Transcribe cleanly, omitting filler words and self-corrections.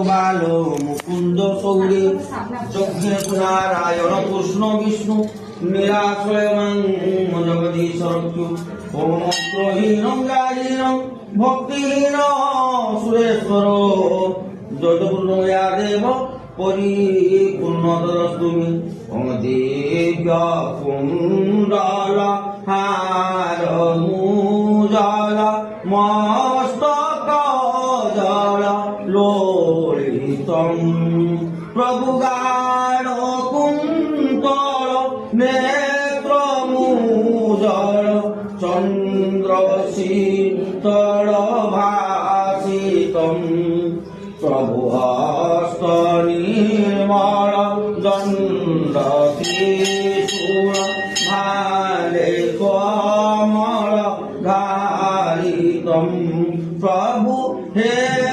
বালো মুকুন্দ সৌরে যজ্ঞে নারায়ণ কৃষ্ণ বিষ্ণু নিরাশ্রয়ং জগদীশ্বরক্যু ওম মন্ত্রহীনং গাহীনং ভক্তিহীন সুরেশ্বর যদপূর্ণয়া দেব পরিপূর্ণতরস্তুমি ওম দিব্য কুণ্ডল হার মুজল মস্তক জল লোলিতম প্রভু গাঢ় কুন্তল নেত্র মুজল চন্দ্র শীতল ভাসিতম প্রভু হস্ত নির্মল দণ্ড ত্রিশূল ভালে কমল ধারিতম প্রভু হে